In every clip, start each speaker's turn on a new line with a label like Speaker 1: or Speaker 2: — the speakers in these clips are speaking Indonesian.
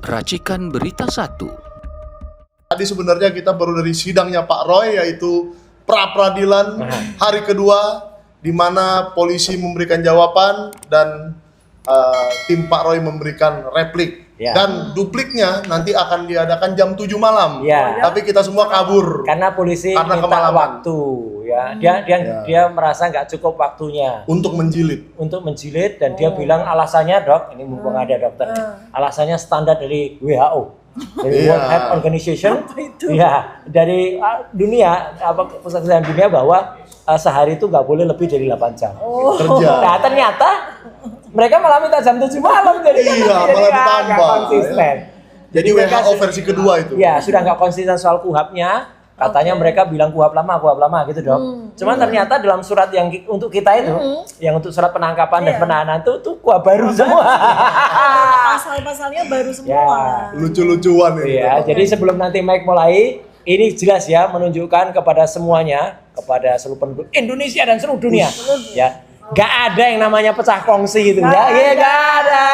Speaker 1: Racikan Berita 1.
Speaker 2: Tadi sebenarnya kita baru dari sidangnya Pak Roy, yaitu pra-peradilan hari kedua, di mana polisi memberikan jawaban dan tim Pak Roy memberikan replik.
Speaker 3: Ya.
Speaker 2: Dan dupliknya nanti akan diadakan jam 7 malam.
Speaker 3: Ya.
Speaker 2: Tapi kita semua kabur.
Speaker 3: Karena polisi
Speaker 2: Karena
Speaker 3: minta
Speaker 2: kemalaman.
Speaker 3: waktu, ya. Dia merasa nggak cukup waktunya
Speaker 2: Untuk menjilid.
Speaker 3: dan dia bilang alasannya, Dok, ini mumpung ada dokter, alasannya standar dari WHO, dari World Health Organization, ya, dari dunia, pusat kesehatan dunia, bahwa sehari itu nggak boleh lebih dari 8 jam
Speaker 2: Kerja.
Speaker 3: Nah, ternyata mereka malah minta jam 7 malam, jadi
Speaker 2: Iya,
Speaker 3: kan
Speaker 2: malah ditambah.
Speaker 3: nggak konsisten.
Speaker 2: Jadi
Speaker 3: mereka
Speaker 2: WHO versi kedua itu.
Speaker 3: Ya, sudah nggak konsisten soal kuhapnya. Katanya mereka bilang kuhap lama gitu, Dok. Cuman ternyata dalam surat yang untuk kita itu, yang untuk surat penangkapan dan penahanan itu kuhap baru semua.
Speaker 4: Pasal-pasalnya baru semua.
Speaker 3: Ya.
Speaker 2: Lucu-lucuan ini.
Speaker 3: Iya, jadi sebelum nanti Mike mulai, ini jelas ya menunjukkan kepada semuanya, kepada seluruh penduduk Indonesia dan seluruh dunia, ya. Gak ada yang namanya pecah kongsi gitu ya. Iya, gak ada.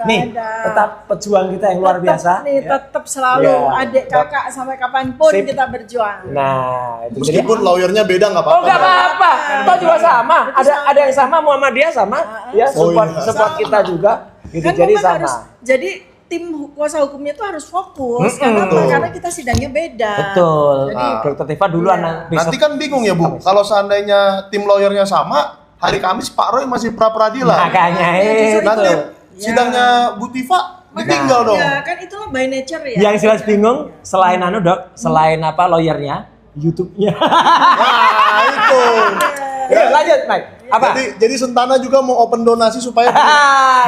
Speaker 3: Nih, tetap pejuang kita yang luar biasa.
Speaker 4: Nih, tetap selalu adik kakak sampai kapanpun
Speaker 3: Sip.
Speaker 4: kita berjuang.
Speaker 3: Nah, itu
Speaker 2: Meskipun lawyernya beda nggak apa-apa.
Speaker 3: Oh, nggak apa-apa. Toh juga sama. Ada yang sama, Muhammadiyah sama. Ya, support kita juga. Gitu.
Speaker 4: Kan
Speaker 3: Jadi
Speaker 4: memang
Speaker 3: sama.
Speaker 4: harus, jadi tim kuasa hukumnya itu harus fokus. Karena kita sidangnya beda.
Speaker 3: Betul.
Speaker 4: Jadi
Speaker 3: Dokter Tifa duluan
Speaker 2: Nanti kan bingung ya, Bu. Kalau seandainya tim lawyernya sama, hari Kamis Pak Roy masih pra-peradilan.
Speaker 3: Makanya
Speaker 2: Nanti
Speaker 3: itu.
Speaker 2: sidangnya Bu Tifa ditinggal dong.
Speaker 4: Ya kan itulah by nature ya.
Speaker 3: Yang jelas bingung selain Dok, selain lawyernya, YouTube-nya.
Speaker 2: Nah, itu.
Speaker 3: Ya, lanjut, Mike. Apa?
Speaker 2: Jadi Sentana juga mau open donasi supaya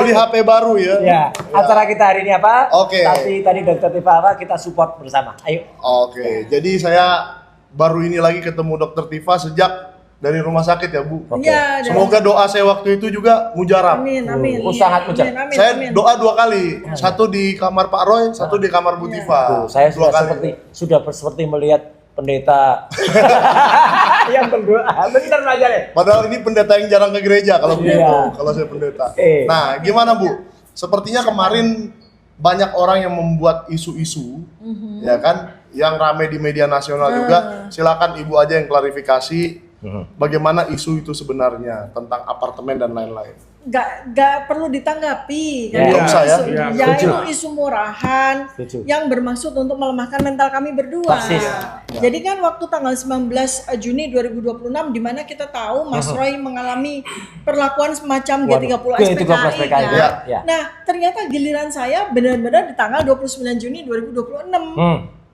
Speaker 2: beli HP baru ya.
Speaker 3: Ya, acara kita hari ini apa?
Speaker 2: Oke.
Speaker 3: Tadi Dokter Tifa kita support bersama. Ayo.
Speaker 2: Oke, jadi saya baru ini lagi ketemu Dokter Tifa sejak dari rumah sakit ya, Bu.
Speaker 4: Iya,
Speaker 2: Semoga doa saya waktu itu juga mujarab.
Speaker 4: Amin.
Speaker 3: Sangat mujarab.
Speaker 4: Amin,
Speaker 2: Saya
Speaker 4: amin.
Speaker 2: doa 2 kali, satu di kamar Pak Roy, satu di kamar Bu Tifa.
Speaker 3: Tuh, saya
Speaker 2: 2 kali.
Speaker 3: sudah seperti melihat pendeta yang berdoa. Bener aja deh.
Speaker 2: Padahal ini pendeta yang jarang ke gereja kalau begitu,
Speaker 3: Iya.
Speaker 2: kalau saya pendeta.
Speaker 3: Nah,
Speaker 2: Gimana Bu? Sepertinya kemarin banyak orang yang membuat isu-isu, ya kan, yang ramai di media nasional juga. Silakan Ibu aja yang klarifikasi bagaimana isu itu sebenarnya tentang apartemen dan lain-lain.
Speaker 4: Nggak perlu ditanggapi kan
Speaker 3: Nggak
Speaker 2: usah ya.
Speaker 4: itu isu murahan
Speaker 3: Setuju.
Speaker 4: yang bermaksud untuk melemahkan mental kami berdua.
Speaker 3: Persis.
Speaker 4: Jadi kan waktu tanggal 19 Juni 2026 di mana kita tahu Mas Roy mengalami perlakuan semacam G30 SPKI
Speaker 3: G30
Speaker 4: kan.
Speaker 3: ya.
Speaker 4: Nah, ternyata giliran saya benar-benar di tanggal 29 Juni 2026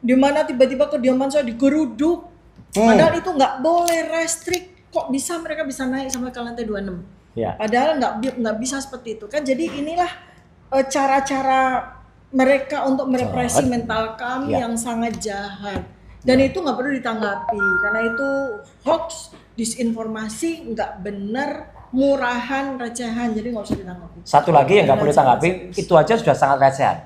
Speaker 4: di mana tiba-tiba kediaman saya digeruduk. Padahal itu nggak boleh, restrik. Kok bisa mereka bisa naik sampai ke lantai 26?
Speaker 3: Ya.
Speaker 4: Padahal nggak bisa seperti itu kan. Jadi inilah cara-cara mereka untuk merepresi mental kami yang sangat jahat. Dan itu nggak perlu ditanggapi karena itu hoax, disinformasi, nggak benar, murahan, recehan. Jadi nggak usah ditanggapi.
Speaker 3: Satu lagi yang nggak boleh tanggapi, itu aja sudah sangat recehan.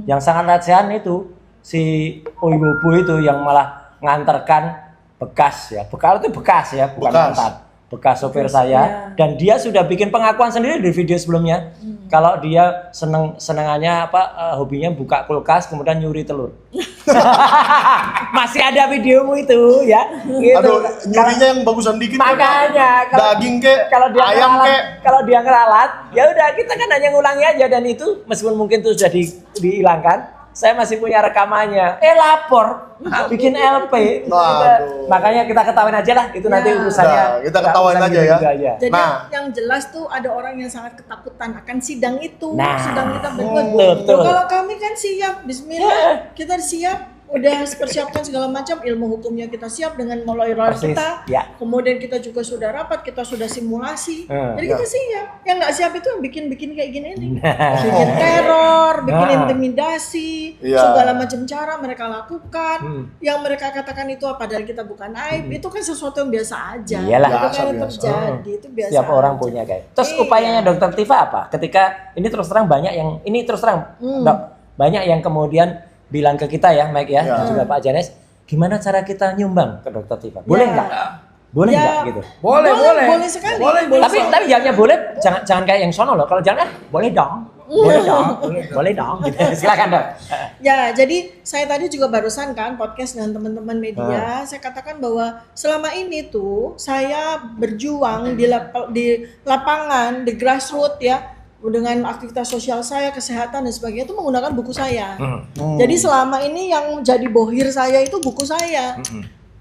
Speaker 3: Yang sangat recehan itu si ibu-ibu itu yang malah nganterkan bekas itu bekas ya, bukan mantan. Bekas sopir saya, dan dia sudah bikin pengakuan sendiri di video sebelumnya. Kalau dia senengannya hobinya buka kulkas kemudian nyuri telur. Masih ada videomu itu ya. Gitu.
Speaker 2: Aduh, nyurinya yang bagusan dikit.
Speaker 3: Makanya
Speaker 2: daging kek,
Speaker 3: kalau dia
Speaker 2: ayam
Speaker 3: ngeralat,
Speaker 2: kek.
Speaker 3: kalau dia ngeralat, ya udah kita kan hanya ngulangi aja, dan itu meskipun mungkin itu sudah dihilangkan. Saya masih punya rekamannya. Lapor, bikin LP.
Speaker 2: Waduh.
Speaker 3: Makanya kita ketawain aja lah, itu nanti urusannya.
Speaker 2: Nah, kita ketawain
Speaker 3: urusan
Speaker 2: aja
Speaker 3: gitu
Speaker 2: ya.
Speaker 3: juga aja.
Speaker 4: Jadi
Speaker 2: Nah.
Speaker 4: yang jelas tuh ada orang yang sangat ketakutan akan sidang itu.
Speaker 3: Nah.
Speaker 4: Sidang kita berdua.
Speaker 3: Betul.
Speaker 4: Kalau kami kan siap, bismillah. Kita siap, udah persiapkan segala macam, ilmu hukumnya kita siap dengan lawyer
Speaker 3: Persis,
Speaker 4: kita.
Speaker 3: ya.
Speaker 4: Kemudian kita juga sudah rapat, kita sudah simulasi. Jadi kita siap. Yang nggak siap itu yang bikin kayak gini nih. Bikin teror, bikin intimidasi, segala macam cara mereka lakukan. Yang mereka katakan itu apa, dari kita bukan aib, itu kan sesuatu yang biasa aja.
Speaker 3: Iyalah.
Speaker 4: Itu kan yang
Speaker 2: Biasa.
Speaker 4: terjadi, itu biasa.
Speaker 3: Setiap orang
Speaker 4: aja.
Speaker 3: punya kayak. Terus upayanya Dokter Tifa apa? Ketika ini terus terang banyak yang Dok, banyak yang kemudian bilang ke kita ya, Mike ya, dan juga Pak Janes, gimana cara kita nyumbang ke Dokter Tifa? Boleh nggak? Boleh nggak gitu?
Speaker 4: Boleh sekali.
Speaker 3: Tapi jangan boleh, jangan kayak yang sono loh. Kalau jangan boleh dong. Boleh dong. Boleh dong. Gitu. Silakan dong.
Speaker 4: Ya, jadi saya tadi juga barusan kan podcast dengan teman-teman media, saya katakan bahwa selama ini tuh saya berjuang di lapangan, di grassroots ya, dengan aktivitas sosial saya, kesehatan dan sebagainya itu menggunakan buku saya. Jadi selama ini yang jadi bohir saya itu buku saya.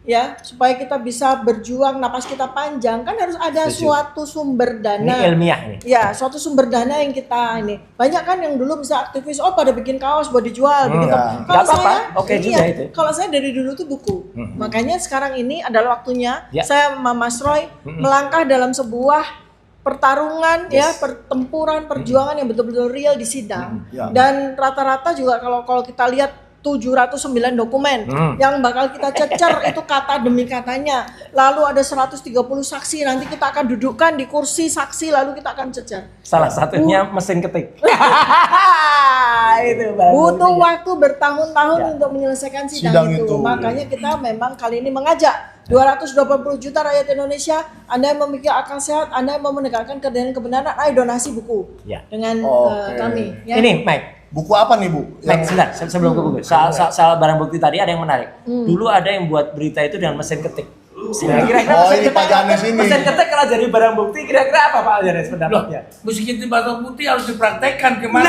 Speaker 4: Ya, supaya kita bisa berjuang, napas kita panjang, kan harus ada suatu sumber dana.
Speaker 3: Ini ilmiah nih.
Speaker 4: Ya, suatu sumber dana yang kita ini. Banyak kan yang dulu bisa aktivis, pada bikin kaos buat dijual begitu.
Speaker 2: Ya.
Speaker 3: Nggak apa-apa, oke juga itu.
Speaker 4: Kalau saya dari dulu tuh buku. Makanya sekarang ini adalah waktunya saya sama Mas Roy melangkah dalam sebuah pertarungan ya, pertempuran, perjuangan yang betul-betul real di sidang. Dan rata-rata juga kalau kita lihat 709 dokumen yang bakal kita cecer itu kata demi katanya. Lalu ada 130 saksi, nanti kita akan dudukkan di kursi saksi lalu kita akan cecer.
Speaker 3: Salah satunya mesin ketik. Itu
Speaker 4: butuh waktu bertahun-tahun untuk menyelesaikan sidang itu. Makanya kita memang kali ini mengajak 280 juta rakyat Indonesia, Anda yang memiliki akal sehat, Anda yang mau menegakkan kebenaran, ayo donasi buku dengan kami. Ya.
Speaker 3: Ini Mike.
Speaker 2: Buku apa nih Bu?
Speaker 3: Mike, sebentar, sebelum ke buku. Soal barang bukti tadi ada yang menarik. Dulu ada yang buat berita itu dengan mesin ketik. Kira-kira
Speaker 2: ini Pak Janes ini.
Speaker 3: mesin ketik kalau jadi barang bukti kira-kira apa Pak Janes pendapatnya?
Speaker 1: Meskipun barang bukti harus dipraktekkan gimana?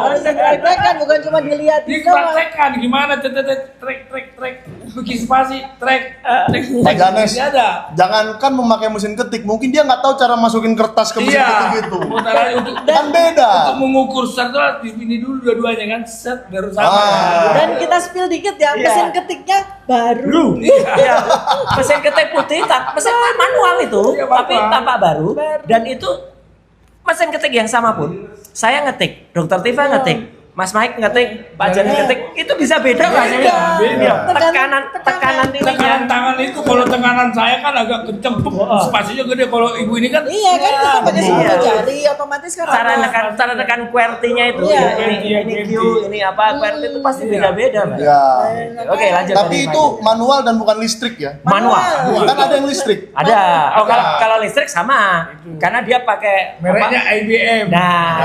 Speaker 4: Harus dipraktekkan, bukan cuma dilihat.
Speaker 1: Dipraktekkan gimana? Trek. Bikin spasi, trek.
Speaker 2: Pak Janes,
Speaker 1: ada.
Speaker 2: jangankan memakai mesin ketik, mungkin dia nggak tahu cara masukin kertas ke mesin ketik itu. Kan beda.
Speaker 1: Untuk mengukur satu ini dulu dua-duanya kan set baru sama.
Speaker 4: Dan kita spill dikit ya, mesin ketiknya baru.
Speaker 3: Iya. Mesin ketik putih, mesin manual itu, tapi tampak baru. Dan itu mesin ketik yang sama pun. Saya ngetik, Dokter Tifa ngetik, Mas Mike ngetik, Pak Jan ngetik, itu bisa beda rasanya. Tekanan ininya.
Speaker 1: Tekanan tangan itu kalau tekanan saya kan agak kenceng, spasinya gede. Kalau ibu ini kan
Speaker 4: Iya kan kita pakai siapa jari otomatis kan
Speaker 3: cara tekan QWERTY-nya itu ini Q, ini apa QWERTY itu pasti beda-beda, Mbak.
Speaker 2: Ya.
Speaker 3: Oke, lanjut.
Speaker 2: Tapi itu manual dan bukan listrik ya?
Speaker 3: manual.
Speaker 2: Kan ada yang listrik.
Speaker 3: Ada. Oh, kalau listrik sama. Karena dia pakai
Speaker 1: mereknya IBM.
Speaker 3: Nah,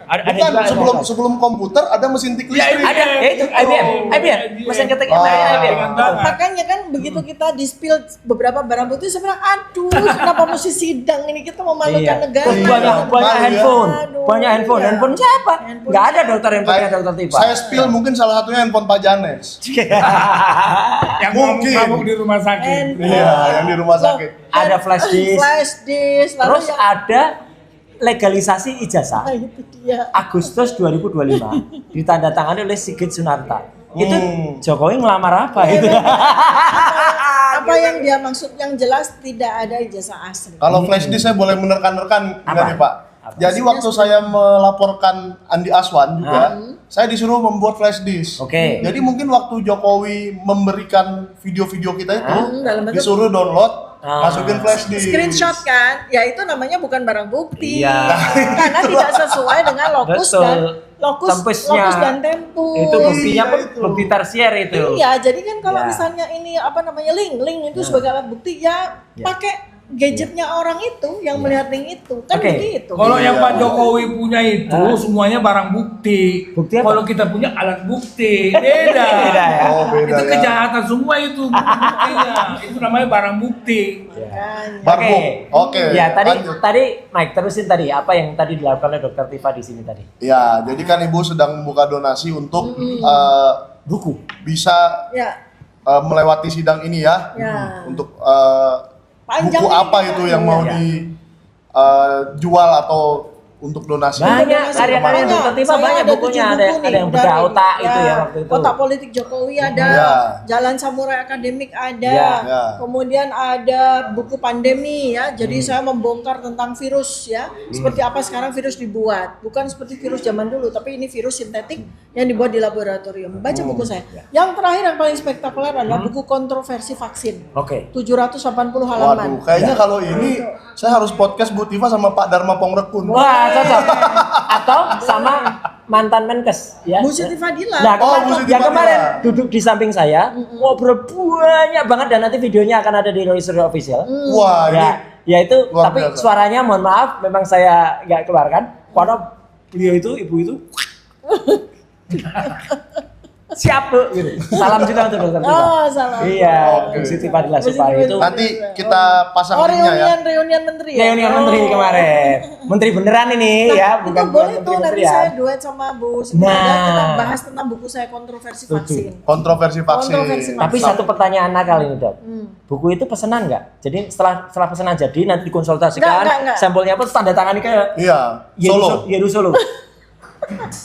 Speaker 3: ada
Speaker 2: Bukan sebelum komputer ada mesin tik listrik.
Speaker 3: ada itu IBM mesin ketik IBM.
Speaker 4: Makanya kan begitu kita di-spill beberapa barang bukti saya bilang aduh kenapa mesti sidang ini, kita memalukan negara.
Speaker 3: Banyak handphone siapa? Nggak ada dokter yang pakai Dokter Tifa.
Speaker 2: Saya spill mungkin salah satunya handphone Pak Janes.
Speaker 1: Yang mabuk di rumah sakit.
Speaker 2: Iya, yang di rumah sakit.
Speaker 3: Ada flash disk. Terus
Speaker 4: lalu
Speaker 3: ada legalisasi ijazah.
Speaker 4: itu dia.
Speaker 3: Agustus 2025 ditandatangani oleh Sigit Sunarta. Itu Jokowi ngelamar apa itu?
Speaker 4: Apa yang dia maksud, yang jelas tidak ada ijazah asli.
Speaker 2: Kalau flash disk saya boleh menerkan-nerkan enggak nih Pak? Jadi waktu saya melaporkan Andi Aswan juga, saya disuruh membuat flash disk.
Speaker 3: Oke.
Speaker 2: Jadi mungkin waktu Jokowi memberikan video-video kita itu,
Speaker 4: dalam bentuk
Speaker 2: disuruh download, masukin flash disk.
Speaker 4: Screenshot kan, ya itu namanya bukan barang bukti.
Speaker 3: Iya.
Speaker 4: Karena tidak sesuai dengan lokus
Speaker 3: Tempusnya.
Speaker 4: dan tempo.
Speaker 3: Itu buktinya
Speaker 2: Iya, itu.
Speaker 3: bukti tersier itu.
Speaker 4: Iya, jadi kan kalau
Speaker 3: Ya.
Speaker 4: misalnya ini apa namanya link itu sebagai alat bukti ya pakai gadgetnya orang itu yang melihat link itu kan
Speaker 3: Oke.
Speaker 4: begitu.
Speaker 1: Kalau yang Pak Jokowi punya itu semuanya barang bukti.
Speaker 3: Bukti apa?
Speaker 1: Kalau kita punya alat bukti, beda.
Speaker 3: Beda ya.
Speaker 2: Oh, beda
Speaker 1: Itu
Speaker 2: ya.
Speaker 1: kejahatan semua itu buktinya. Itu namanya barang bukti.
Speaker 2: Barbuk. Oke.
Speaker 3: Ya,
Speaker 2: lanjut.
Speaker 3: tadi Mike terusin tadi apa yang tadi dilakukan oleh Dokter Tifa di sini tadi?
Speaker 2: Ya, jadi kan Ibu sedang membuka donasi untuk
Speaker 3: Buku.
Speaker 2: bisa
Speaker 4: Ya,
Speaker 2: melewati sidang ini ya.
Speaker 4: ya.
Speaker 2: Untuk
Speaker 4: Panjang
Speaker 2: buku
Speaker 4: nih.
Speaker 2: apa itu yang mau dijual atau untuk donasi?
Speaker 3: Banyak karya-karya Dokter Tifa,
Speaker 4: Saya
Speaker 3: banyak
Speaker 4: ada
Speaker 3: bukunya,
Speaker 4: 7
Speaker 3: ada
Speaker 4: buku nih
Speaker 3: yang bedah
Speaker 4: dari-
Speaker 3: otak itu ya waktu itu.
Speaker 4: Otak politik Jokowi ada,
Speaker 2: Ya.
Speaker 4: Jalan Samurai Akademik ada,
Speaker 2: Ya.
Speaker 4: kemudian ada buku pandemi ya. Jadi saya membongkar tentang virus ya, seperti apa sekarang virus dibuat, bukan seperti virus zaman dulu, tapi ini virus sintetik yang dibuat di laboratorium. Baca buku saya. Yang terakhir yang paling spektakuler adalah buku kontroversi vaksin.
Speaker 3: Oke.
Speaker 4: 780 halaman.
Speaker 2: Waduh, kayaknya kalau ini saya harus podcast Bu Tifa sama Pak Dharma Pongrekun.
Speaker 3: Wah, cocok. Atau sama mantan Menkes ya.
Speaker 4: Bu Siti Fadila.
Speaker 3: Nah,
Speaker 2: Bu Siti
Speaker 3: yang
Speaker 2: Fadila.
Speaker 3: kemarin duduk di samping saya, ngobrol banyak banget dan nanti videonya akan ada di Roy Suryo Official.
Speaker 2: Wah, ini
Speaker 3: Ya itu
Speaker 2: luar
Speaker 3: tapi
Speaker 2: biasa.
Speaker 3: suaranya mohon maaf memang saya nggak keluarkan Karena beliau itu, ibu itu siap Bu, gitu. Salam juga untuk dokter Tifa.
Speaker 4: Oh, salam.
Speaker 3: Iya,
Speaker 2: Oke.
Speaker 3: Siti Fadila Supari itu.
Speaker 2: Nanti kita pasang linknya ya.
Speaker 4: Reunian menteri ya.
Speaker 3: Reunian menteri kemarin. Menteri beneran ini ya,
Speaker 4: Itu
Speaker 3: bukan
Speaker 4: boleh
Speaker 3: menteri
Speaker 4: tuh nanti
Speaker 3: menterian.
Speaker 4: saya duet sama Bu Siti Fadila,
Speaker 3: Nah.
Speaker 4: kita bahas tentang buku saya kontroversi vaksin.
Speaker 2: Kontroversi vaksin.
Speaker 4: Kontroversi
Speaker 3: Tapi
Speaker 4: vaksin.
Speaker 3: satu pertanyaan nakal ini Dok. Buku itu pesanan nggak? Jadi setelah pesanan jadi nanti dikonsultasikan,
Speaker 4: Nggak.
Speaker 3: sampelnya apa terus tanda tangani kayak
Speaker 2: Iya, Solo.
Speaker 3: Yerusalem.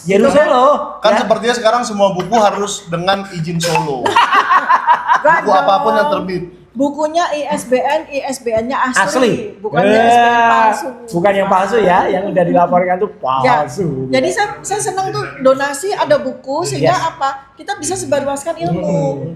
Speaker 3: Yerusalem.
Speaker 2: Kan
Speaker 3: Ya.
Speaker 2: sepertinya sekarang semua buku harus dengan izin Solo.
Speaker 4: Nggak
Speaker 2: Buku apapun
Speaker 4: dong.
Speaker 2: yang terbit.
Speaker 4: Bukunya ISBN-nya asli,
Speaker 3: Asli.
Speaker 4: bukan ISBN palsu.
Speaker 3: Bukan yang palsu ya, yang udah dilaporkan tuh
Speaker 4: Ya,
Speaker 3: palsu.
Speaker 4: jadi saya senang tuh donasi ada buku sehingga
Speaker 3: Yes.
Speaker 4: apa? Kita bisa sebarluaskan ilmu.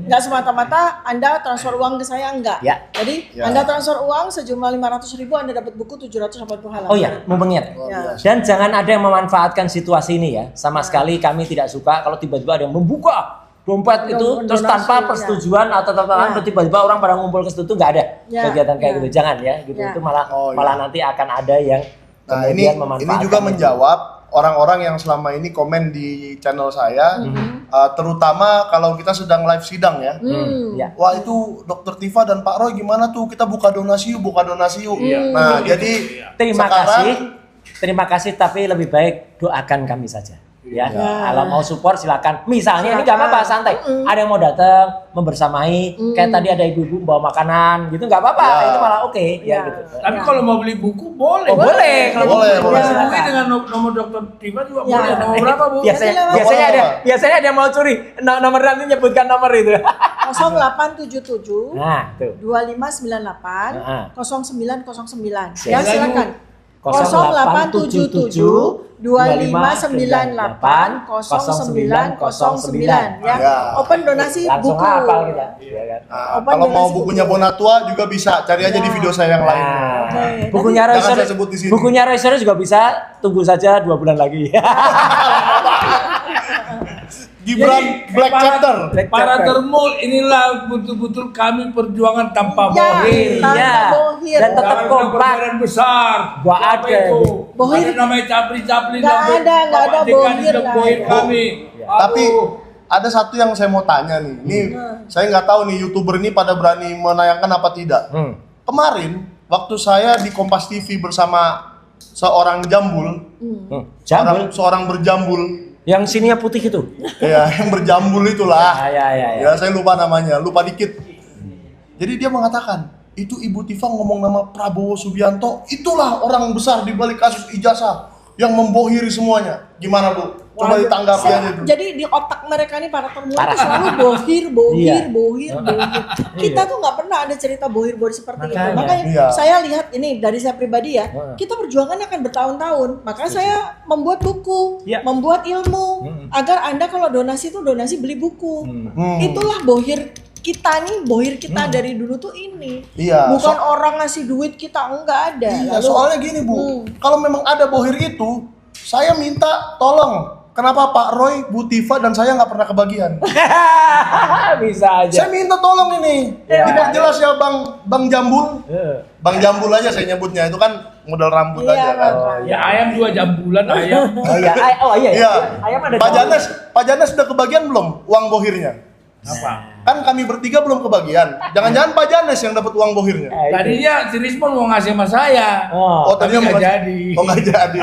Speaker 4: Nggak semata-mata Anda transfer uang ke saya enggak.
Speaker 3: Ya.
Speaker 4: Jadi
Speaker 2: Ya.
Speaker 4: Anda transfer uang sejumlah 500.000 Anda dapat buku 780 halaman.
Speaker 3: Oh iya, mau mengingat.
Speaker 4: Ya.
Speaker 3: Dan jangan ada yang memanfaatkan situasi ini ya. Sama sekali kami tidak suka kalau tiba-tiba ada yang membuka dompet itu terus
Speaker 4: Donasi,
Speaker 3: tanpa
Speaker 4: ya.
Speaker 3: persetujuan atau tanpa
Speaker 4: Ya.
Speaker 3: tiba-tiba orang pada ngumpul ke situ nggak ada
Speaker 4: Ya.
Speaker 3: kegiatan kayak
Speaker 4: Ya.
Speaker 3: gitu. Jangan ya, gitu.
Speaker 4: Ya.
Speaker 3: Itu malah
Speaker 2: Oh, iya.
Speaker 3: malah nanti akan ada yang
Speaker 2: Nah,
Speaker 3: kemudian
Speaker 2: ini juga
Speaker 3: memanfaatkan.
Speaker 2: menjawab orang-orang yang selama ini komen di channel saya, terutama kalau kita sedang live sidang ya.
Speaker 3: Ya.
Speaker 2: Wah itu Dokter Tifa dan Pak Roy gimana tuh, kita buka donasi yuk, buka donasi yuk. Nah jadi
Speaker 3: Terima
Speaker 2: sekarang-
Speaker 3: Terima kasih tapi lebih baik doakan kami saja. Ya, kalau mau support silakan. Misalnya ini nggak apa-apa santai. Ada yang mau datang membersamai, kayak tadi ada ibu-ibu bawa makanan, gitu nggak apa-apa.
Speaker 2: Ya.
Speaker 3: Itu malah oke,
Speaker 4: Ya.
Speaker 3: ya gitu.
Speaker 1: Tapi kalau mau beli buku boleh.
Speaker 3: Oh, boleh. Kalau
Speaker 2: Boleh,
Speaker 3: mau
Speaker 2: boleh.
Speaker 3: silakan.
Speaker 1: Hubungi dengan nomor Dokter Tifa juga
Speaker 4: Ya.
Speaker 1: boleh. Nomor berapa Bu?
Speaker 3: Biasanya,
Speaker 4: Nanti
Speaker 3: biasanya
Speaker 2: lewat.
Speaker 3: ada, biasanya ada yang mau curi nomor nanti nyebutkan nomor itu.
Speaker 4: 0877
Speaker 3: Nah, tuh.
Speaker 4: 2598
Speaker 3: Nah.
Speaker 4: 0909.
Speaker 3: Sekali
Speaker 4: Ya
Speaker 1: lagi.
Speaker 4: silakan.
Speaker 3: 0877
Speaker 4: 2598 0909 ya.
Speaker 2: Ya.
Speaker 4: Open donasi
Speaker 3: Langsung
Speaker 4: buku.
Speaker 3: hafal kita. Iya kan?
Speaker 2: Nah,
Speaker 4: Open
Speaker 2: kalau mau
Speaker 4: donasi
Speaker 2: bukunya
Speaker 4: buku.
Speaker 2: Bonatua juga bisa, cari aja di video saya yang lain.
Speaker 3: Nah,
Speaker 4: Oke.
Speaker 3: bukunya
Speaker 2: Jangan
Speaker 3: Roycer,
Speaker 2: saya sebut di sini.
Speaker 3: bukunya Roycer juga bisa, tunggu saja 2 bulan lagi.
Speaker 2: Gibran Black Chapter.
Speaker 1: Para termul inilah betul-betul kami perjuangan tanpa
Speaker 4: Ya,
Speaker 1: bohir.
Speaker 4: tanpa
Speaker 3: Iya.
Speaker 4: bohir.
Speaker 3: Dan tetap
Speaker 1: Jangan
Speaker 3: kompak.
Speaker 1: perjuangan besar.
Speaker 3: Gua
Speaker 1: Apa
Speaker 3: ada.
Speaker 1: itu?
Speaker 4: Bohir.
Speaker 1: Ada namanya capri-capri.
Speaker 4: Nggak ada bohir, nggak
Speaker 1: bohir
Speaker 4: ada.
Speaker 1: kami.
Speaker 2: Tapi
Speaker 1: Aduh.
Speaker 2: ada satu yang saya mau tanya nih. Ini saya nggak tahu nih YouTuber ini pada berani menayangkan apa tidak. Kemarin waktu saya di Kompas TV bersama seorang jambul,
Speaker 3: Jambul.
Speaker 2: seorang berjambul,
Speaker 3: Yang sininya putih itu.
Speaker 2: ya yang berjambul itulah.
Speaker 3: Ya.
Speaker 2: Ya saya lupa namanya, lupa dikit. Jadi dia mengatakan, itu Ibu Tifa ngomong nama Prabowo Subianto, itulah orang besar di balik kasus ijazah yang membohiri semuanya. Gimana Bu? Coba
Speaker 4: Waduh,
Speaker 2: ditanggapi aja tuh.
Speaker 4: Jadi di otak mereka nih para termul
Speaker 3: Parah.
Speaker 4: itu selalu bohir.
Speaker 3: Iya.
Speaker 4: Kita tuh nggak pernah ada cerita bohir-bohir seperti itu.
Speaker 3: Makanya.
Speaker 4: Makanya
Speaker 2: Iya.
Speaker 4: saya lihat ini dari saya pribadi ya, kita perjuangannya akan bertahun-tahun. Makanya saya membuat buku,
Speaker 3: Iya.
Speaker 4: membuat ilmu agar Anda kalau donasi tuh donasi beli buku. Itulah bohir kita nih, bohir kita dari dulu tuh ini.
Speaker 2: Iya,
Speaker 4: Bukan orang ngasih duit kita, enggak ada.
Speaker 2: Iya,
Speaker 4: Lalu-
Speaker 2: soalnya gini Bu, kalau memang ada bohir itu, saya minta tolong. Kenapa Pak Roy, Bu Tifa, dan saya nggak pernah kebagian?
Speaker 3: Bisa aja.
Speaker 2: Saya minta tolong ini, diperjelas ya Bang Jambul. Bang Jambul aja saya nyebutnya, itu kan model rambut
Speaker 4: Iya,
Speaker 2: aja kan.
Speaker 4: Bang.
Speaker 1: Ya ayam juga jambulan ayam.
Speaker 3: Oh iya, iya.
Speaker 2: Iya,
Speaker 3: Ayam ada
Speaker 2: Pak
Speaker 3: jambul.
Speaker 2: Pak Janes sudah kebagian belum uang bohirnya?
Speaker 1: Apa?
Speaker 2: Kan kami bertiga belum kebagian. Jangan-jangan Pak Janes yang dapat uang bohirnya.
Speaker 3: Itu.
Speaker 1: Tadinya si Rismon mau ngasih sama saya.
Speaker 3: Oh,
Speaker 1: tapi
Speaker 2: tadinya
Speaker 1: nggak
Speaker 2: mau-
Speaker 1: jadi.
Speaker 2: Oh nggak jadi.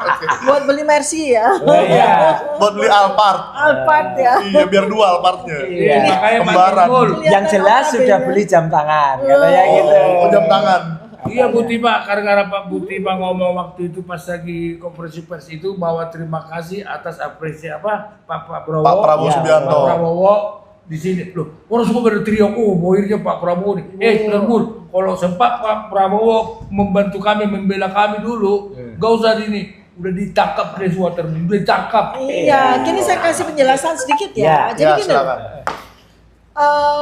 Speaker 2: Oke.
Speaker 4: Buat beli Mercy ya.
Speaker 1: Iya.
Speaker 2: Buat beli Alphard.
Speaker 4: Alphard ya.
Speaker 2: Iya, biar dua Alphardnya.
Speaker 1: Iya, makanya Pak
Speaker 2: Kembaran.
Speaker 1: Timbul.
Speaker 3: yang jelas
Speaker 4: Kelihatan
Speaker 3: sudah
Speaker 4: OKB-nya.
Speaker 3: beli jam tangan, katanya gitu.
Speaker 2: Oh, jam tangan.
Speaker 1: Iya Bu Tifa, gara-gara Pak Bu Tifa ngomong waktu itu pas lagi konferensi pers itu bahwa terima kasih atas apresiasi apa Pak Prabowo.
Speaker 2: Pak Prabowo
Speaker 3: Iya,
Speaker 2: Subianto.
Speaker 1: Pak Prabowo di sini loh. Orang semua pada teriak, oh bohirnya Pak Prabowo nih. Terbur, kalau sempat Pak Prabowo membantu kami, membela kami dulu, gak usah ini. Udah ditangkap dari semua termul, udah ditangkap.
Speaker 4: Iya, kini saya kasih penjelasan sedikit ya.
Speaker 3: Ya,
Speaker 4: Jadi
Speaker 2: Ya,
Speaker 4: gini,
Speaker 2: silakan.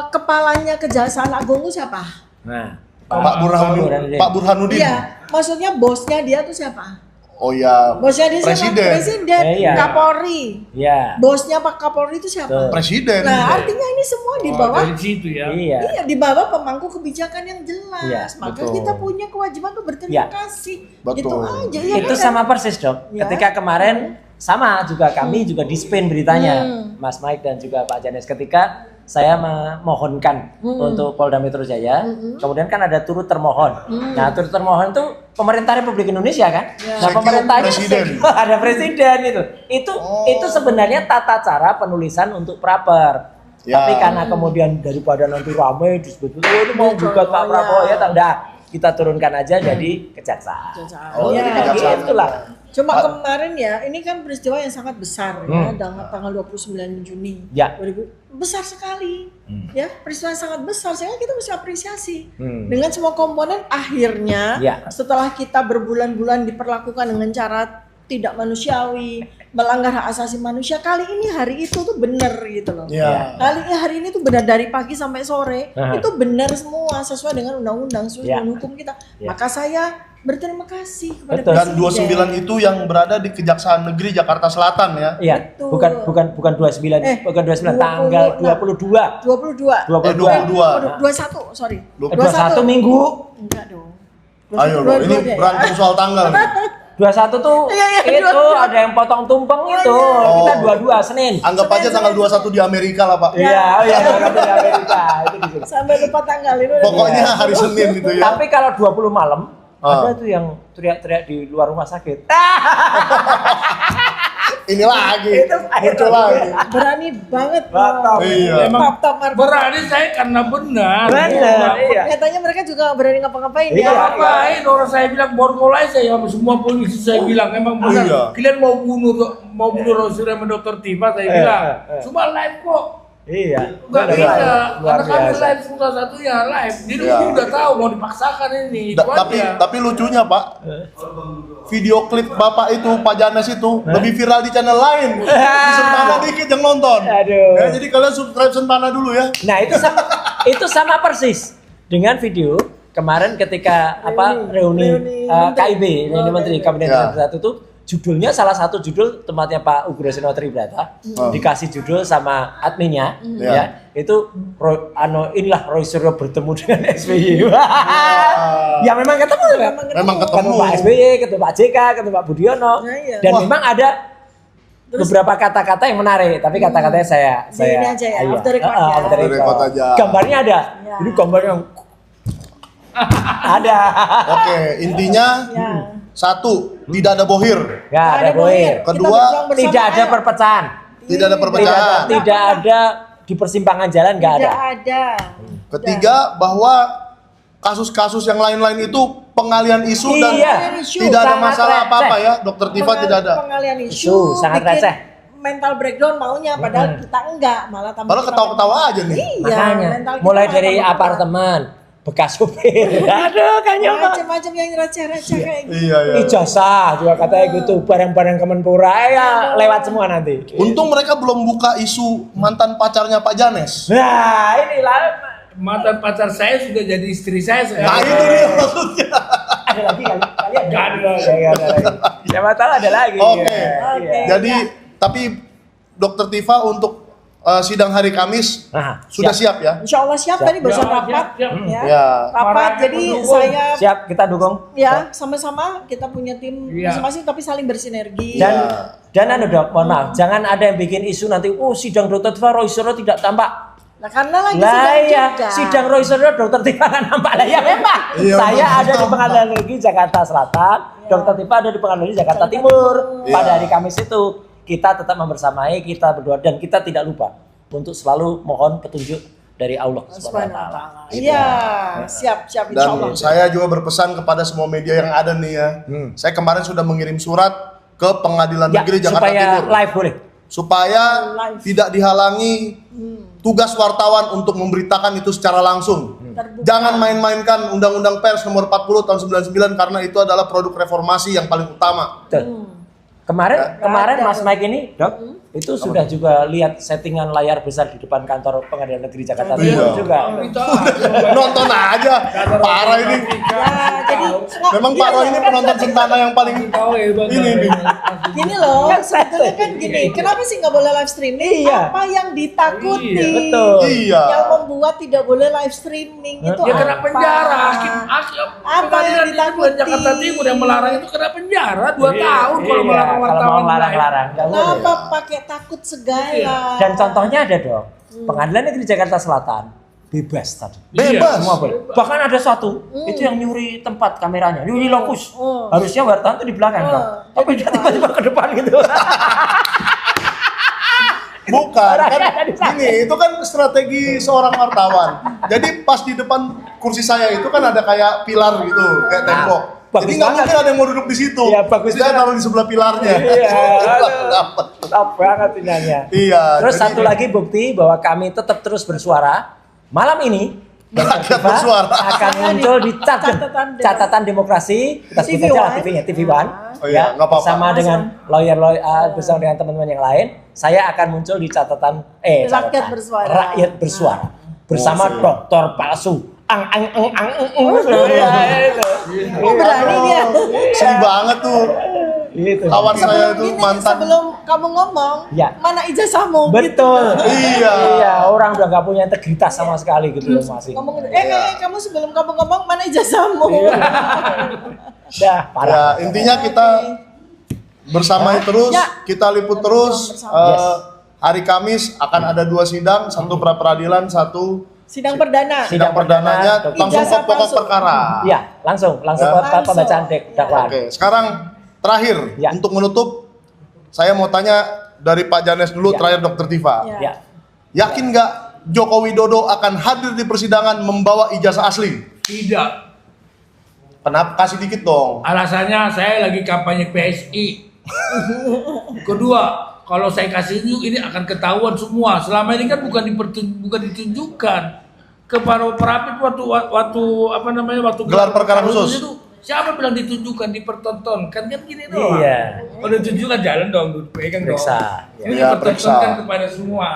Speaker 4: kepalanya Kejaksaan Agung itu siapa?
Speaker 3: Nah,
Speaker 2: Pak Burhanuddin.
Speaker 3: Burhanuddin.
Speaker 2: Pak Burhanuddin.
Speaker 4: Iya, maksudnya bosnya dia tuh siapa?
Speaker 2: Oh ya,
Speaker 4: Bosnya dia siapa? Presiden,
Speaker 3: Iya.
Speaker 4: Kapolri.
Speaker 3: Iya.
Speaker 4: Bosnya Pak Kapolri itu siapa?
Speaker 3: Betul.
Speaker 2: presiden.
Speaker 4: Nah, artinya ini semua di bawah
Speaker 1: dari situ ya.
Speaker 3: Iya.
Speaker 4: iya, di bawah pemangku kebijakan yang jelas.
Speaker 3: Iya,
Speaker 4: Maka
Speaker 2: betul.
Speaker 4: kita punya kewajiban untuk berterima
Speaker 3: Iya.
Speaker 4: kasih.
Speaker 2: Betul.
Speaker 4: Gitu aja ya.
Speaker 3: Itu
Speaker 4: kan?
Speaker 3: sama persis dok.
Speaker 4: Ya.
Speaker 3: Ketika kemarin sama juga kami juga di spin beritanya, Mas Mike dan juga Pak Janes. Ketika saya memohonkan untuk Polda Metro Jaya, kemudian kan ada turut termohon. Nah turut termohon itu pemerintah Republik Indonesia kan. Nah
Speaker 2: Sekio
Speaker 3: pemerintahnya
Speaker 2: presiden.
Speaker 3: ada presiden itu. Itu sebenarnya tata cara penulisan untuk praper.
Speaker 2: Ya.
Speaker 3: Tapi karena kemudian daripada nanti ramai disebut oh ini mau gugat Pak Prabowo ya, tak udah kita turunkan aja jadi kejaksaan.
Speaker 2: Oh,
Speaker 4: Iya.
Speaker 2: jadi kejaksaan.
Speaker 3: Itulah.
Speaker 4: Cuma kemarin ya, ini kan peristiwa yang sangat besar ya, tanggal 29 Juni.
Speaker 3: Ya.
Speaker 4: 2000. Besar sekali. Ya, peristiwa yang sangat besar sehingga kita mesti apresiasi. Dengan semua komponen akhirnya
Speaker 3: Ya.
Speaker 4: setelah kita berbulan-bulan diperlakukan dengan cara tidak manusiawi, melanggar hak asasi manusia, kali ini hari itu tuh benar gitu loh.
Speaker 2: Ya.
Speaker 4: Kali ini hari ini tuh benar dari pagi sampai sore
Speaker 3: Aha.
Speaker 4: itu benar semua sesuai dengan undang-undang, sesuai
Speaker 3: Ya.
Speaker 4: dengan hukum kita.
Speaker 3: Ya.
Speaker 4: Maka saya berterima kasih kepada
Speaker 3: Betul.
Speaker 2: Dan
Speaker 4: Presiden.
Speaker 2: 29 itu yang berada di Kejaksaan Negeri Jakarta Selatan ya.
Speaker 3: Iya,
Speaker 4: Betul.
Speaker 3: bukan 29, bukan 29 tanggal 22.
Speaker 4: 22.
Speaker 3: 22.
Speaker 4: 21, sorry.
Speaker 3: 21 minggu.
Speaker 4: Enggak dong.
Speaker 2: Ayo loh, ini berantem soal tanggal.
Speaker 3: 21 tuh
Speaker 4: Iya,
Speaker 3: itu
Speaker 4: 22.
Speaker 3: ada yang potong tumpeng itu.
Speaker 2: Oh.
Speaker 3: Kita 22 Senin.
Speaker 2: Anggap aja tanggal 21 di Amerika lah Pak.
Speaker 3: Iya, berangkat dari Amerika itu di sini.
Speaker 4: Sampai lupa tanggal itu.
Speaker 2: Pokoknya hari Senin gitu ya.
Speaker 3: Tapi kalau 20 malam
Speaker 2: Ah.
Speaker 3: ada tuh yang teriak-teriak di luar rumah sakit.
Speaker 2: Ini lagi.
Speaker 3: Itu
Speaker 2: Muncul lagi.
Speaker 4: Berani banget.
Speaker 3: Batam.
Speaker 2: Iya.
Speaker 4: Emang top market.
Speaker 1: Berani saya karena benar.
Speaker 3: Benar, iya.
Speaker 4: Katanya mereka juga berani ngapa-ngapain
Speaker 3: Iya.
Speaker 4: ya.
Speaker 1: Ngapain orang saya bilang borgolai saya semua polisi saya bilang emang benar.
Speaker 2: Iya.
Speaker 1: Kalian mau bunuh Rasulullah Dr. Tifa saya bilang. Cuma live kok.
Speaker 3: Iya.
Speaker 1: Enggak
Speaker 3: Luar
Speaker 1: bisa.
Speaker 3: biasa.
Speaker 1: Karena kami live satu-satunya live. Jadi
Speaker 2: Iya.
Speaker 1: udah tahu mau dipaksakan ini. Itu aja.
Speaker 2: Tapi lucunya Pak, video klip Bapak itu Pak Janes itu lebih viral di channel lain. Di Sentana dikit yang nonton.
Speaker 3: Aduh.
Speaker 2: Ya, jadi kalian subscribe Sentana dulu ya.
Speaker 3: Nah, itu sama persis dengan video kemarin ketika reuni KIB, reuni Menteri Kabinet
Speaker 2: Ya.
Speaker 3: Indonesia itu judulnya salah satu judul tempatnya Pak Ugroseno Tribrata dikasih judul sama adminnya ya itu inilah Roy Suryo bertemu dengan SBY. Ya memang ketemu kan?
Speaker 2: Memang ketemu.
Speaker 3: Pak SBY, ketemu Pak JK, ketemu Pak Budiono
Speaker 4: iya.
Speaker 3: dan
Speaker 2: Wah.
Speaker 3: memang ada beberapa kata-kata yang menarik, tapi kata-katanya saya
Speaker 4: ini aja ya,
Speaker 3: iya.
Speaker 4: off the record ya.
Speaker 3: Off the
Speaker 2: Off the record aja.
Speaker 3: Gambarnya ada.
Speaker 4: Ya.
Speaker 3: Ini gambar yang ada.
Speaker 2: Oke, intinya
Speaker 4: Ya.
Speaker 2: satu, tidak ada bohir.
Speaker 3: Nggak ada bohir.
Speaker 4: Kita
Speaker 2: Kedua,
Speaker 4: berjuang bersama,
Speaker 3: Tidak ada
Speaker 4: ayo.
Speaker 3: perpecahan.
Speaker 2: Tidak ada perpecahan.
Speaker 3: Tidak ada di persimpangan jalan nggak ada.
Speaker 4: Tidak ada.
Speaker 2: Ketiga, bahwa kasus-kasus yang lain-lain itu pengalian isu dan
Speaker 3: Iya.
Speaker 2: tidak ada
Speaker 3: Sangat
Speaker 2: masalah
Speaker 3: receh.
Speaker 2: apa-apa ya, Dokter Tifa tidak ada.
Speaker 4: Pengalian isu,
Speaker 3: Isu, sangat
Speaker 4: bikin
Speaker 3: receh.
Speaker 4: mental breakdown maunya, padahal kita enggak, malah tambah.
Speaker 2: Padahal ketawa-ketawa aja nih.
Speaker 4: Iya,
Speaker 3: Makanya
Speaker 4: mental kita
Speaker 3: mulai
Speaker 4: malah
Speaker 3: dari
Speaker 4: tambah
Speaker 3: apartemen, bekas supir. Aduh, kayaknya
Speaker 4: macam-macam yang receh-receh kayak gitu.
Speaker 2: Iya, iya.
Speaker 3: ijazah juga katanya gitu, barang-barang Kemenpora ya lewat semua nanti.
Speaker 2: Untung mereka belum buka isu mantan pacarnya Pak Janes.
Speaker 3: Nah, inilah
Speaker 1: Mantan pacar saya sudah jadi istri saya
Speaker 2: Nah
Speaker 1: sekarang.
Speaker 2: itu dia maksudnya.
Speaker 3: ada lagi kali.
Speaker 1: Nggak ada lagi.
Speaker 3: Nggak ada lagi. Siapa tahu ada lagi.
Speaker 2: Oke.
Speaker 3: Iya.
Speaker 2: Jadi tapi Dokter Tifa untuk sidang hari Kamis
Speaker 3: Nah,
Speaker 2: sudah siap ya?
Speaker 4: Insya Allah siap, tadi barusan
Speaker 1: Siap,
Speaker 4: rapat,
Speaker 1: siap.
Speaker 4: ya.
Speaker 2: Ya.
Speaker 4: Rapat,
Speaker 1: Marahnya
Speaker 4: jadi
Speaker 1: pendukung.
Speaker 4: saya
Speaker 3: siap kita dukung.
Speaker 4: ya sama-sama kita punya tim
Speaker 1: Iya.
Speaker 4: masing-masing tapi saling bersinergi.
Speaker 3: Dan anu dok, mohon maaf, jangan ada yang bikin isu nanti, sidang Dr. Tifa Roy Suryo tidak tampak.
Speaker 4: Nah karena lagi
Speaker 3: Lah
Speaker 4: sidang
Speaker 3: ya,
Speaker 4: juga.
Speaker 3: sidang Roy Suryo Dr. Tifa nggak nampak lah ya memang.
Speaker 2: Iya,
Speaker 3: Saya
Speaker 2: memang
Speaker 3: ada di
Speaker 2: tampak.
Speaker 3: Pengadilan Negeri Jakarta Selatan, Dr. Tifa ada di Pengadilan Negeri Jakarta Timur.
Speaker 2: Iya.
Speaker 3: Pada hari Kamis itu kita tetap membersamai, kita berdoa dan kita tidak lupa untuk selalu mohon petunjuk dari Allah Subhanahu wa taala.
Speaker 4: Iya, siap insya Allah.
Speaker 2: Dan saya juga berpesan kepada semua media yang ada nih ya. Saya kemarin sudah mengirim surat ke Pengadilan
Speaker 3: Ya,
Speaker 2: Negeri Jakarta
Speaker 3: supaya
Speaker 2: Timur
Speaker 3: live boleh.
Speaker 2: supaya
Speaker 4: Live.
Speaker 2: tidak dihalangi tugas wartawan untuk memberitakan itu secara langsung.
Speaker 4: Terbuka.
Speaker 2: Jangan main-mainkan Undang-Undang Pers nomor 40 tahun 99 karena itu adalah produk reformasi yang paling utama.
Speaker 3: Betul. Kemarin
Speaker 4: ada.
Speaker 3: Mas Mike ini, Dok, itu sudah juga lihat settingan layar besar di depan kantor Pengadilan Negeri Jakarta Timur
Speaker 2: Iya.
Speaker 3: juga.
Speaker 1: Kita
Speaker 2: Nonton aja, parah ini.
Speaker 4: Ya, jadi
Speaker 2: Memang Pak Roy ini penonton Sentana yang paling
Speaker 1: Tahu ya, Bang.
Speaker 2: ini nih.
Speaker 4: Gini loh, sebetulnya kan gini, kenapa sih nggak boleh live streaming?
Speaker 3: Iya.
Speaker 4: Apa yang ditakuti?
Speaker 3: Iya, betul.
Speaker 2: Iya.
Speaker 4: Yang membuat tidak boleh live streaming itu
Speaker 1: Ya kena
Speaker 4: apa?
Speaker 1: penjara. Hakim
Speaker 4: Apa
Speaker 1: pengadilan
Speaker 4: yang
Speaker 1: di
Speaker 4: ditakuti?
Speaker 1: Jakarta Timur yang melarang itu kena penjara 2 tahun kalau
Speaker 3: Iya,
Speaker 1: melarang
Speaker 3: kalau
Speaker 1: wartawan
Speaker 3: mau
Speaker 1: live.
Speaker 3: larang-larang nggak boleh.
Speaker 4: Kenapa pakai takut segala?
Speaker 3: Dan contohnya ada dong. Pengadilan Negeri Jakarta Selatan bebas tadi.
Speaker 2: Bebas.
Speaker 3: Semua boleh. Bahkan ada satu itu yang nyuri tempat kameranya, nyuri lokus. Harusnya wartawan tuh di belakang dong. Tapi dia tiba-tiba ke depan gitu.
Speaker 2: Bukan, kan gini, itu kan strategi seorang wartawan. Jadi pas di depan kursi saya itu kan ada kayak pilar gitu, kayak tembok.
Speaker 3: bagus
Speaker 2: Jadi nggak
Speaker 3: banget.
Speaker 2: mungkin ada yang mau duduk di situ.
Speaker 3: Iya, bagus
Speaker 2: Jadi saya
Speaker 3: banget.
Speaker 2: taruh di sebelah pilarnya.
Speaker 3: Iya. Top banget inanya.
Speaker 2: Iya.
Speaker 3: Terus
Speaker 2: jadi
Speaker 3: satu lagi bukti bahwa kami tetap terus bersuara. Malam ini
Speaker 2: rakyat bersuara.
Speaker 3: akan muncul di catatan demokrasi. Kita sebut aja lah TV-nya, TV One.
Speaker 2: Oh iya, nggak apa-apa.
Speaker 3: Bersama dengan lawyer bersama dengan teman-teman yang lain, saya akan muncul di catatan
Speaker 4: Rakyat bersuara.
Speaker 3: Rakyat bersuara bersama dokter palsu. Ang.
Speaker 4: Oh, berani dia.
Speaker 2: Sedih banget tuh.
Speaker 3: Gitu.
Speaker 2: Kawan saya itu
Speaker 4: Gini,
Speaker 2: mantan.
Speaker 4: sebelum kamu ngomong,
Speaker 3: Ya.
Speaker 4: mana ijazahmu?
Speaker 3: Betul.
Speaker 2: Iya.
Speaker 3: Iya, orang udah gak punya integritas sama sekali gitu loh masih.
Speaker 4: Ngomong,
Speaker 2: Iya.
Speaker 4: kamu sebelum kamu ngomong mana ijazahmu?
Speaker 3: Dah,
Speaker 2: Ya,
Speaker 3: parah.
Speaker 2: intinya kita bersamai terus,
Speaker 4: Ya.
Speaker 2: kita liput terus. Hari Kamis akan ada 2 sidang, satu pra peradilan, satu
Speaker 4: Sidang perdana.
Speaker 2: sidang perdananya,
Speaker 3: Sidang
Speaker 2: langsung ke
Speaker 4: Ijazah
Speaker 2: pokok
Speaker 4: palsu.
Speaker 2: perkara.
Speaker 3: Iya, langsung
Speaker 2: Ya.
Speaker 3: ke pembacaan dakwaan.
Speaker 2: Oke, sekarang terakhir
Speaker 3: Ya.
Speaker 2: untuk menutup, saya mau tanya dari Pak Janes dulu,
Speaker 3: Ya.
Speaker 2: terakhir Dokter Tifa.
Speaker 4: Ya.
Speaker 3: Ya.
Speaker 2: Yakin nggak Joko Widodo akan hadir di persidangan membawa ijazah asli?
Speaker 1: Tidak.
Speaker 2: Kenapa? Kasih dikit dong.
Speaker 1: Alasannya saya lagi kampanye PSI. Kedua, kalau saya kasih ini akan ketahuan semua. Selama ini kan bukan ditunjukkan ke para operatif waktu
Speaker 2: Gelar perkara khusus.
Speaker 1: itu. Siapa bilang ditunjukkan, dipertontonkan kan gini doang.
Speaker 3: Iya.
Speaker 1: Kalau ditunjukkan jalan dong, pegang dong.
Speaker 3: Periksa.
Speaker 1: Ini
Speaker 2: Iya,
Speaker 1: dipertontonkan
Speaker 2: periksa.
Speaker 1: kepada semua.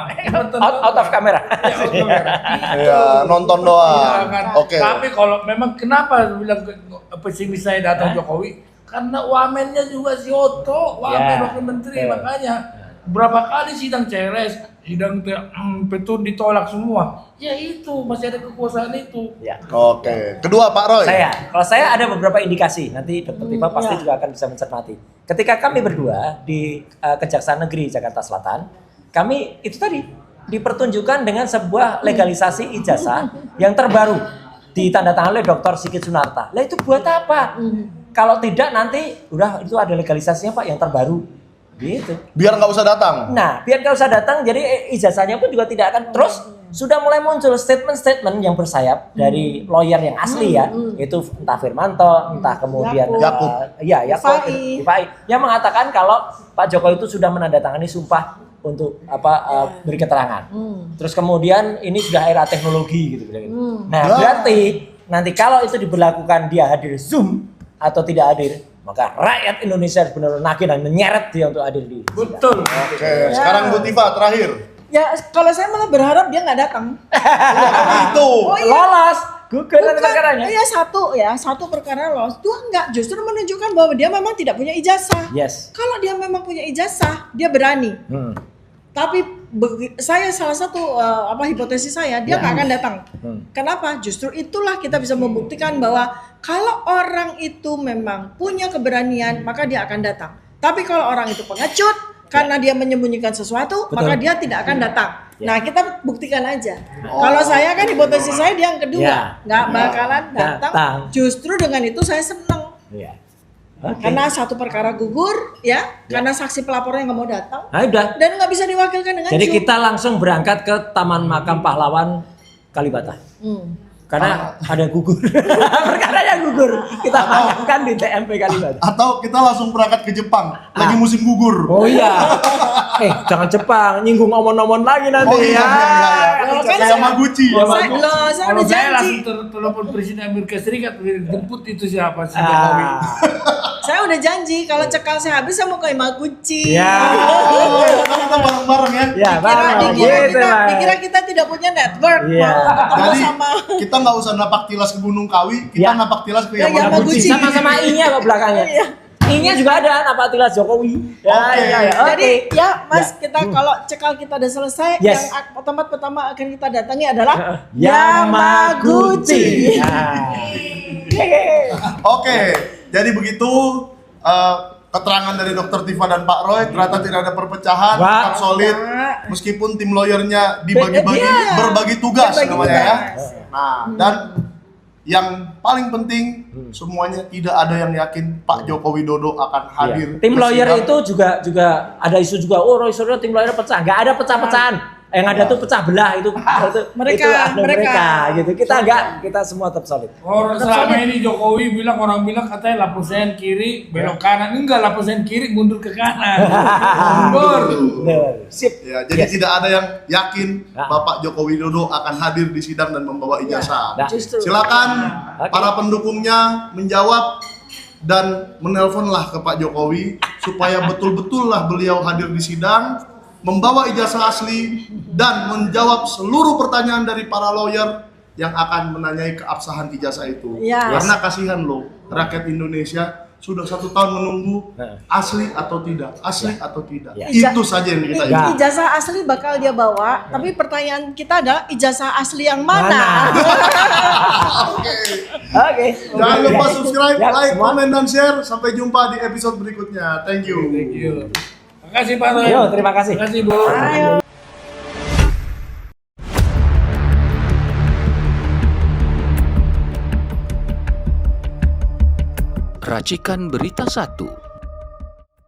Speaker 3: Out of camera.
Speaker 1: Ya, out of camera.
Speaker 2: Ya, nonton
Speaker 1: Iya,
Speaker 2: doang.
Speaker 1: kan.
Speaker 2: Oke.
Speaker 1: Tapi kalau memang kenapa bilang pesimis saya datang Jokowi? Karena wamennya juga si Otto, wamen
Speaker 3: Ya.
Speaker 1: wakil menteri,
Speaker 3: Ya.
Speaker 1: makanya berapa kali sidang CRS, sidang Petun ditolak semua. Ya itu masih ada kekuasaan itu.
Speaker 3: Ya.
Speaker 2: Oke. Kedua Pak Roy.
Speaker 3: Kalau saya ada beberapa indikasi, nanti Dr. Tifa pasti
Speaker 4: ya.
Speaker 3: juga akan bisa mencermati. Ketika kami berdua di Kejaksaan Negeri Jakarta Selatan, kami itu tadi dipertunjukkan dengan sebuah legalisasi ijazah yang terbaru ditandatangani oleh Dr. Sigit Sunarta. Lah itu buat apa? Kalau tidak nanti udah itu ada legalisasinya Pak yang terbaru. Gitu.
Speaker 2: Biar nggak usah datang.
Speaker 3: Nah, biar nggak usah datang, jadi ijazahnya pun juga tidak akan terus. Sudah mulai muncul statement-statement yang bersayap dari lawyer yang asli ya, itu entah Firmanto, entah kemudian
Speaker 2: Yakub.
Speaker 3: Yakub,
Speaker 4: Rifai.
Speaker 3: Rifai, yang mengatakan kalau Pak Jokowi itu sudah menandatangani sumpah untuk beri keterangan. Terus kemudian ini sudah era teknologi gitu. Nah, berarti nanti kalau itu diberlakukan dia hadir Zoom atau tidak hadir, maka rakyat Indonesia benar-benar nagih dan menyeret dia untuk hadir di sidang.
Speaker 1: Betul.
Speaker 2: Oke. Sekarang Bu Tifa terakhir.
Speaker 4: Ya, kalau saya malah berharap dia nggak datang.
Speaker 2: Itu.
Speaker 4: Oh iya.
Speaker 3: Lolos, gugatan
Speaker 4: Bukan,
Speaker 3: perkaranya.
Speaker 4: iya satu perkara lolos. Dua enggak, justru menunjukkan bahwa dia memang tidak punya ijazah.
Speaker 3: Yes.
Speaker 4: Kalau dia memang punya ijazah, dia berani. Tapi saya salah satu hipotesis saya, dia nggak akan datang. Kenapa? Justru itulah kita bisa membuktikan bahwa kalau orang itu memang punya keberanian, maka dia akan datang. Tapi kalau orang itu pengecut, karena dia menyembunyikan sesuatu,
Speaker 3: Betul.
Speaker 4: maka dia tidak akan datang.
Speaker 3: Ya.
Speaker 4: Nah, kita buktikan aja. Kalau saya kan hipotesis saya dia yang
Speaker 3: Ya.
Speaker 4: kedua, nggak bakalan datang.
Speaker 3: Datang.
Speaker 4: Justru dengan itu saya senang.
Speaker 3: Iya. Oke.
Speaker 4: Karena satu perkara gugur, ya, karena saksi pelapornya nggak mau datang
Speaker 3: Nah, udah.
Speaker 4: dan nggak bisa diwakilkan dengan
Speaker 3: Jadi
Speaker 4: Zoom.
Speaker 3: kita langsung berangkat ke Taman Makam Pahlawan Kalibata. Karena ada gugur. Perkaranya gugur. Kita makamkan di TMP Kalibata.
Speaker 2: Atau kita langsung berangkat ke Jepang. Lagi musim gugur.
Speaker 3: Oh iya. Jangan Jepang, nyinggung omon-omon lagi nanti
Speaker 2: Oh iya,
Speaker 3: ya.
Speaker 2: iya. Kayak Yamaguchi.
Speaker 4: Saya
Speaker 1: Kalau
Speaker 4: udah
Speaker 1: saya
Speaker 4: janji.
Speaker 1: langsung telepon Presiden Amerika Serikat, jemput itu siapa sih Jokowi.
Speaker 4: Saya udah janji kalau cekal saya habis saya mau ke Yamaguchi.
Speaker 3: Ya.
Speaker 2: Oh, kita bareng-bareng ya.
Speaker 3: Ya,
Speaker 4: Dikira,
Speaker 3: bang.
Speaker 4: dikira
Speaker 3: Gitu,
Speaker 4: kita,
Speaker 3: Bang.
Speaker 4: dikira kita tidak punya network
Speaker 3: Iya.
Speaker 4: mau ketemu
Speaker 2: Jadi
Speaker 4: sama
Speaker 2: kita kita nggak usah napak tilas ke Gunung Kawi, kita
Speaker 3: Ya.
Speaker 2: napak tilas ke
Speaker 4: Ya,
Speaker 2: Yamaguchi.
Speaker 4: Yamaguchi.
Speaker 3: Sama-sama I-nya kok belakangnya.
Speaker 4: Iya.
Speaker 3: I-nya juga ada napak tilas Jokowi. Ya,
Speaker 2: Oke.
Speaker 3: ya, ya.
Speaker 4: Jadi
Speaker 3: Oke.
Speaker 4: ya Mas, kita kalau cekal kita udah selesai,
Speaker 3: Yes.
Speaker 4: yang tempat pertama akan kita datangi adalah
Speaker 3: Yamaguchi. Nah.
Speaker 2: Oke, jadi begitu keterangan dari Dr. Tifa dan Pak Roy, ternyata tidak ada perpecahan,
Speaker 3: Wah.
Speaker 2: tetap solid, meskipun tim lawyernya dibagi-bagi,
Speaker 4: Iya.
Speaker 2: berbagi tugas
Speaker 4: Berbagi
Speaker 2: namanya ya.
Speaker 4: tugas.
Speaker 2: Nah, dan yang paling penting semuanya tidak ada yang yakin Pak Joko Widodo akan hadir.
Speaker 3: Iya. Tim lawyer
Speaker 2: bersidang.
Speaker 3: itu juga ada isu juga. Oh, Roy Suryo tim lawyer pecah. Nggak ada pecah-pecahan. Yang ada tuh pecah belah itu.
Speaker 4: Mereka.
Speaker 3: gitu. Kita enggak, kita semua tetap solid.
Speaker 1: Orang selama ini Jokowi bilang, orang bilang katanya lapisan kiri belok kanan, enggak, lapisan kiri mundur ke kanan. Mundur.
Speaker 3: Bener. Sip.
Speaker 2: Ya, jadi tidak ada yang yakin
Speaker 3: Nah.
Speaker 2: Bapak Joko Widodo akan hadir di sidang dan membawa ijazah.
Speaker 3: Nah.
Speaker 4: Justru.
Speaker 2: Silakan
Speaker 3: Oke.
Speaker 2: para pendukungnya menjawab dan menelponlah ke Pak Jokowi supaya betul-betul lah beliau hadir di sidang, membawa ijazah asli dan menjawab seluruh pertanyaan dari para lawyer yang akan menanyai keabsahan ijazah itu.
Speaker 4: Ya.
Speaker 2: Karena kasihan loh, rakyat Indonesia sudah 1 tahun menunggu asli atau tidak, asli atau tidak.
Speaker 3: Ya.
Speaker 2: Itu saja yang kita
Speaker 3: Ya.
Speaker 2: ingin.
Speaker 4: Ijazah asli bakal dia bawa, tapi pertanyaan kita adalah ijazah asli yang mana?
Speaker 3: Oke.
Speaker 2: Jangan lupa subscribe,
Speaker 3: Ya,
Speaker 2: like,
Speaker 3: semua.
Speaker 2: komen, dan share. Sampai jumpa di episode berikutnya. Thank you.
Speaker 1: Thank you. Makasih Pak Roy.
Speaker 3: Yo, terima kasih.
Speaker 1: Terima kasih Bu.
Speaker 4: Ayo.
Speaker 5: Racikan Berita 1.